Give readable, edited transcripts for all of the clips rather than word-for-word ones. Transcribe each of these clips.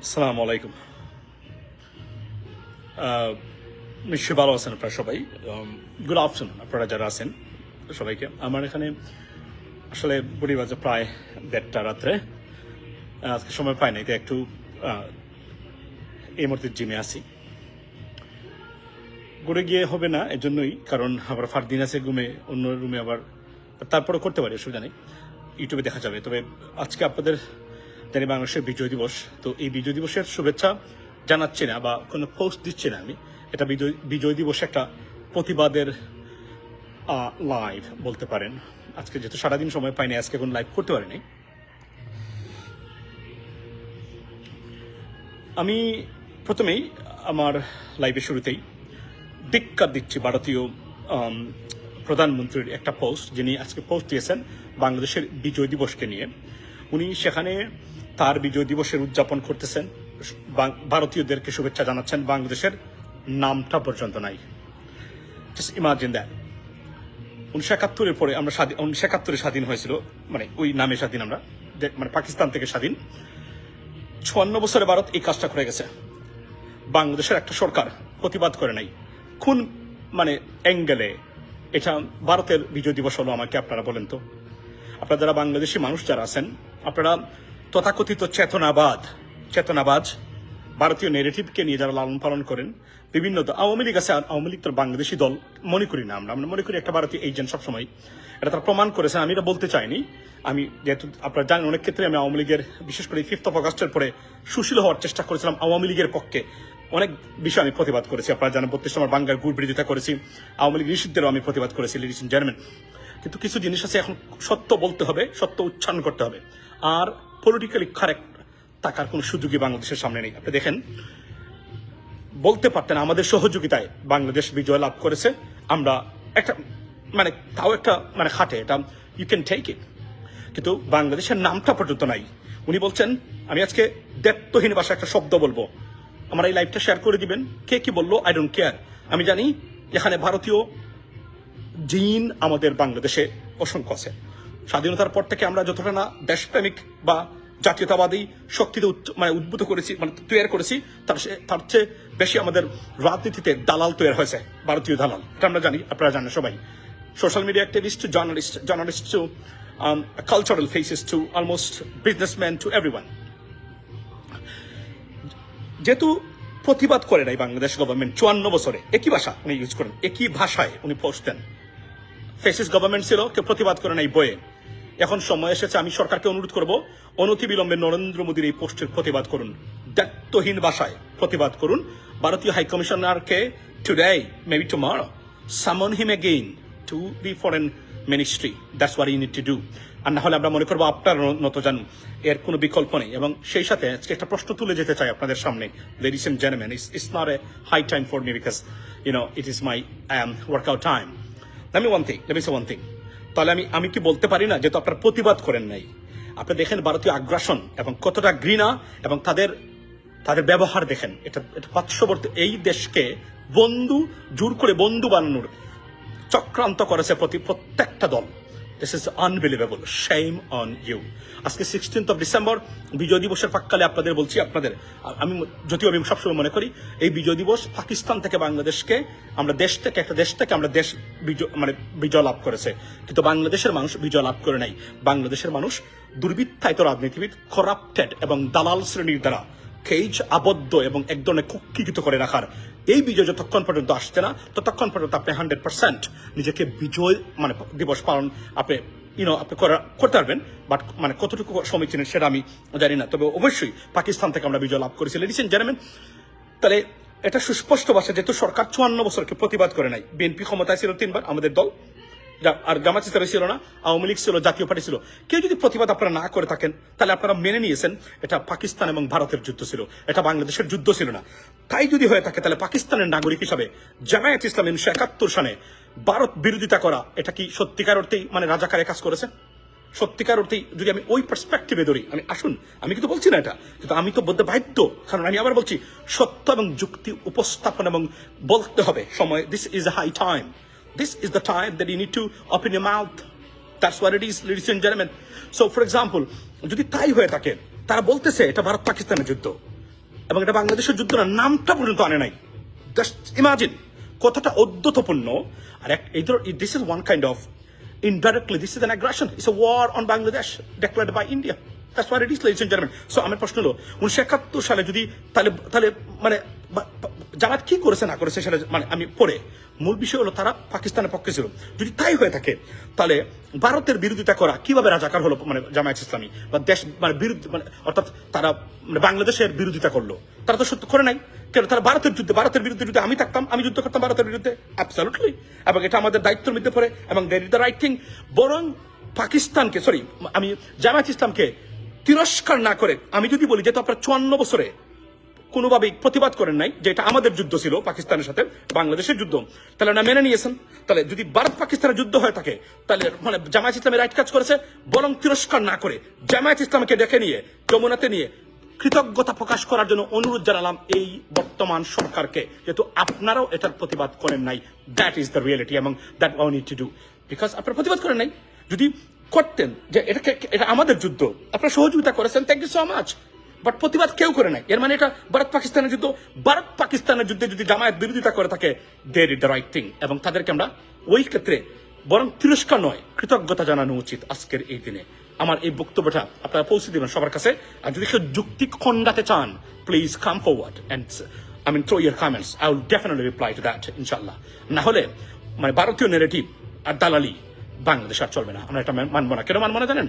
আসসালামু আলাইকুম। নিশ্চয়ই ভালো আছেন আপনারা সবাই। গুড আফটারনুন আপনারা যারা আছেন সবাইকে। আমার এখানে আসলে বুড়ি বাজে প্রায় 1:30 রাত্রে। আজকে সময় পাই নাই, তো একটু এই মুহূর্তে জিমে আসি। ঘুরে গিয়ে হবে না এর জন্যই, কারণ আবার ফারদিন আছে ঘুমে অন্য রুমে, আবার তারপরে করতে পারি, অসুবিধা নেই, ইউটিউবে দেখা যাবে। তবে আজকে আপনাদের জানি বাংলাদেশের বিজয় দিবস, তো এই বিজয় দিবসের শুভেচ্ছা জানাচ্ছি না বা কোনো পোস্ট দিচ্ছি না আমি। এটা বিজয় দিবসে একটা প্রতিবাদের লাইভ বলতে পারেন। আজকে যেহেতু সারাদিন সময় পাইনি, আজকে কোনো লাইভ করতে পারিনি। আমি প্রথমেই আমার লাইভের শুরুতেই ধিক্কার দিচ্ছি ভারতীয় প্রধানমন্ত্রীর একটা পোস্ট, যিনি আজকে পোস্ট দিয়েছেন বাংলাদেশের বিজয় দিবসকে নিয়ে। উনি সেখানে তার বিজয় দিবসের উদযাপন করতেছেন, ভারতীয়দেরকে শুভেচ্ছা জানাচ্ছেন, বাংলাদেশের নামটা পর্যন্ত নাই। Just imagine that. 1971-এর পরে আমরা 1971-এ স্বাধীন হয়েছিল, মানে ওই নামে স্বাধীন আমরা, মানে পাকিস্তান থেকে স্বাধীন। 56 বছরে ভারত এই কাজটা করে গেছে। বাংলাদেশের একটা সরকার প্রতিবাদ করে নাই। কোন মানে অ্যাঙ্গেলে এটা ভারতের বিজয় দিবস হলো আমাকে আপনারা বলেন তো। আপনারা যারা বাংলাদেশি মানুষ যারা আছেন, আপনারা তথাকথিত চেতনাবাজ ভারতীয় নেগেটিভকে নিয়ে যারা লালন পালন করেন, বিভিন্ন আওয়ামী লীগ আছে, আওয়ামী লীগ তো বাংলাদেশি দল মনে করি না আমরা মনে করি একটা ভারতীয় এজেন্ট সবসময়। এটা তারা প্রমাণ করেছেন, আমি এটা বলতে চাইনি। আমি যেহেতু আপনারা জানেন, অনেক ক্ষেত্রে আমি আওয়ামী লীগের, বিশেষ করে 5th of August-এর পরে সুশীল হওয়ার চেষ্টা করেছিলাম আওয়ামী লীগের পক্ষে। অনেক বিষয় আমি প্রতিবাদ করেছি, আপনারা জানেন 32 নম্বর বাংলার গুড় বিরোধিতা করেছি, আওয়ামী লীগ নিষিদ্ধেরও আমি প্রতিবাদ করেছি, লেডিস এন্ড জেন্টলম্যান। কিন্তু কিছু জিনিস আছে, এখন সত্য বলতে হবে, সত্য উচ্চারণ করতে হবে। আর পলিটিক্যালি কারেক্ট থাকার কোনো সুযোগই বাংলাদেশের সামনে নেই। আপনি দেখেন, বলতে পারতেন আমাদের সহযোগিতায় বাংলাদেশ বিজয় লাভ করেছে, আমরা একটা মানে তাও একটা মানে খাটে, এটা ইউ ক্যান টেক ইট, কিন্তু বাংলাদেশের নামটা পর্যন্ত নাই। উনি বলছেন, আমি আজকে দায়িত্বহীন ভাষায় একটা শব্দ বলবো, আমার এই লাইভটা শেয়ার করে দিবেন। কে কি বললো আই ডোন্ট কেয়ার। আমি জানি এখানে ভারতীয় জিন আমাদের বাংলাদেশে অসংখ্য আছে। স্বাধীনতার পর থেকে আমরা যতটা না দেশপ্রেমিক বা জাতীয়তাবাদী শক্তিতে মানে উদ্ভূত করেছি, মানে তৈরি করেছি, তার চেয়ে বেশি আমাদের রাজনীতিতে দালাল তৈরি হয়েছে, ভারতীয় দালাল। এটা আমরা জানি, আপনারা জানেন সবাই। Social media activist to journalist to cultural faces to almost businessman to everyone. যেহেতু প্রতিবাদ করে নাই বাংলাদেশ গভর্নমেন্ট 54 বছরে, একই ভাষা উনি ইউজ করেন, একই ভাষায় উনি পোস্ট দেন। ফেসিস গভর্নমেন্ট ছিল, কেউ প্রতিবাদ করে নাই বইয়ে। এখন সময় এসেছে, আমি সরকারকে অনুরোধ করব, অনতিবিলম্বে নরেন্দ্র মোদীর এই পোস্টের প্রতিবাদ করুন, দায়িত্বহীন ভাষায় প্রতিবাদ করুন। ভারতীয় হাই কমিশনারকে today, maybe tomorrow, summon him again to the foreign ministry. That's what you need to do. আর না হলে আমরা মনে করবো আপনার মতো জানুন, এর কোনো বিকল্প নেই। এবং সেই সাথে আজকে একটা প্রশ্ন তুলে যেতে চাই আপনাদের সামনে, ladies and gentleman. It's not a high time for me, because it is my workout time. Let me say one thing. তাহলে আমি কি বলতে পারি না, যেহেতু আপনারা প্রতিবাদ করেন নাই। আপনি দেখেন ভারতীয় আগ্রাসন এবং কতটা ঘৃণা এবং তাদের ব্যবহার দেখেন। এটা পার্শ্ববর্তী এই দেশকে জোর করে বন্ধু বানানোর চক্রান্ত করেছে প্রত্যেকটা দল। This is unbelievable, shame on you. আজকে 16th of December বিজয় দিবসের প্রাক্কালে আপনাদের বলছি, আমি যদিও আমি সবসময় মনে করি এই বিজয় দিবস পাকিস্তান থেকে বাংলাদেশকে, একটা দেশ থেকে আমরা বিজয় লাভ করেছে, কিন্তু বাংলাদেশের মানুষ বিজয় লাভ করে নাই। বাংলাদেশের মানুষ দুর্বৃত্তায়িত রাজনীতিবিদ, করাপ্টেড এবং দালাল শ্রেণীর দ্বারা কেজ আবদ্ধ এবং এক ধরনের কুক্ষিগত করে রাখার এই বিজয় যতক্ষণ পর্যন্ত আসছে না, ততক্ষণ পর্যন্ত আপনি 100% নিজেকে বিজয় দিবস পালন আপনি করতে পারবেন। বাট কতটুকু সমীচীন সেটা আমি জানি না। তবে অবশ্যই পাকিস্তান থেকে আমরা বিজয় লাভ করেছি, লেডিস এন্ড জেন্টলম্যান। তাহলে এটা সুস্পষ্ট ভাষা, যেহেতু সরকার 54 বছরকে প্রতিবাদ করে নাই। বিএনপি ক্ষমতায় ছিল 3 বার, আমাদের দল, আর জামাত ইসলামী ছিল না, আওয়ামী লীগ ছিল, জাতীয় পার্টি ছিল। কেউ যদি প্রতিবাদ আপনারা না করে থাকেন, তাহলে আপনারা মেনে নিয়েছেন এটা পাকিস্তান এবং ভারতের যুদ্ধ ছিল, এটা বাংলাদেশের যুদ্ধ ছিল না। তাই যদি হয়ে থাকে, তাহলে পাকিস্তানের নাগরিক হিসাবে জামায়াত ইসলামী 1971 সালে ভারত বিরোধিতা করা, এটা কি সত্যিকার অর্থেই রাজাকারের কাজ করেছে? সত্যিকার অর্থেই যদি আমি ওই পার্সপেক্টিভে ধরি, আমি আসুন, আমি কিন্তু বলছি না এটা, কিন্তু আমি তো বলতে বাধ্য, কারণ আমি আবার বলছি সত্য এবং যুক্তি উপস্থাপন এবং বলতে হবে সময়। This is a high time, this is the time that you need to open your mouth. That's what it is, ladies and gentleman. So for example, যদি তাই হয়ে থাকে, তারা বলতেছে এটা ভারত পাকিস্তানের যুদ্ধ এবং এটা বাংলাদেশের যুদ্ধ না, নামটা পর্যন্ত আনে নাই। জাস্ট ইমাজিন কতটা অদ্যতপূর্ণ। আর this is one kind of indirectly this is an aggression, it's a war on Bangladesh declared by India. That's what it is, ladies and gentlemen. So আমার প্রশ্ন হলো 1971 সালে যদি তাহলে মানে জামাত কি করেছে না করেছে সেটা মানে আমি পড়ে, মূল বিষয় হলো তারা পাকিস্তানের পক্ষে ছিল। যদি তাই হয়ে থাকে তাহলে ভারতের বিরোধিতা করা কিভাবে রাজাকার হলো মানে জামায়াত ইসলামী বা দেশ মানে বিরুদ্ধে মানে অর্থাৎ তারা মানে বাংলাদেশের বিরোধিতা করলো, তারা তো সত্য করে নাই। কেন তারা ভারতের বিরুদ্ধে যদি আমি থাকতাম, আমি যুদ্ধ করতাম ভারতের বিরুদ্ধে, অ্যাবসলিউটলি, এবং এটা আমাদের দায়িত্বের মধ্যে পড়ে এবং that is the right thing. বরং পাকিস্তানকে আমি জামায়াত ইসলামকে তিরস্কার না করে আমি যদি বলি যে তো আপনারা 54 বছরে কোনোভাবেই প্রতিবাদ করেন নাই যে এটা আমাদের যুদ্ধ ছিল পাকিস্তানের সাথে বাংলাদেশের যুদ্ধ, তাহলে না মেনে নিয়েছেন। তাহলে যদি ভারত পাকিস্তানের যুদ্ধ হয়ে থাকে তাহলে মানে জামায়াত ইসলামের রাইট কাজ করেছে। বরং তিরস্কার না করে জামায়াত ইসলামকে ডেকে নিয়ে যমুনাতে নিয়ে কৃতজ্ঞতা প্রকাশ করার জন্য অনুরোধ জানালাম এই বর্তমান সরকারকে, যেহেতু আপনারাও এটার প্রতিবাদ করেন নাই। দ্যাট ইজ দ্য রিয়েলিটি এবং that why need to do, because আপনারা প্রতিবাদ করেন নাই। যদি করতেন যে এটা আমাদের যুদ্ধ, আপনারা সহযোগিতা করেছেন, thank you so much, but প্রতিবাদ কেউ করে নাই। এর মানে এটা ভারত পাকিস্তানের যুদ্ধ। ভারত পাকিস্তানের যুদ্ধে যদি জামায়াত বিরোধিতা করে থাকে, they did the right thing, এবং তাদেরকে আমরা ওই ক্ষেত্রে বরং তিরস্কার নয় কৃতজ্ঞতা জানানো উচিত আজকের এই দিনে। আমার এই বক্তব্যটা আপনারা পৌঁছে দিবেন সবার কাছে। আর যদি কেউ যুক্তি খণ্ডাতে চান, please come forward and throw your comments, I will definitely reply to that ইনশাল্লাহ। না হলে মানে ভারতীয় নেগেটিভ আর দালালি বাংলাদেশ আর চলবে না, আমরা এটা মানবো না। কেন মানবো না জানেন?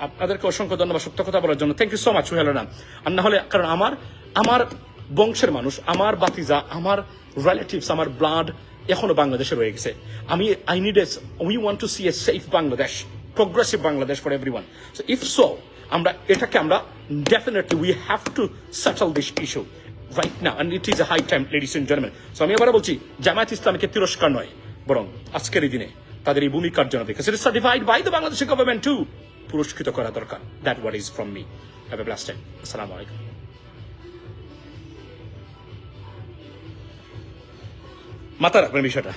আপনাদেরকে অসংখ্য ধন্যবাদ সত্য কথা বলার জন্য, থ্যাংক ইউ সো মাচ সুহেলনা। আর না হলে কারণ আমার বংশের মানুষ, আমার বাতিজা, আমার রিলেটিভস, আমার ব্লাড এখনো বাংলাদেশে রয়ে গেছে। We want to see a safe Bangladesh, progressive Bangladesh for everyone. So if so আমরা definitely we have to settle this issue right now and it is a high time, ladies and gentlemen. So আমি আবার বলছি জামায়াত ইসলামীকে তিরস্কার নয়, বরং আজকের এই দিনে তাদের এই ভূমিকার জন্য, because it is certified by the Bangladeshi government too, পুরস্কৃত করা দরকার। That what is from me. Have a blessed day. Assalamu alaikum. মাথা রাখবেন বিষয়টা।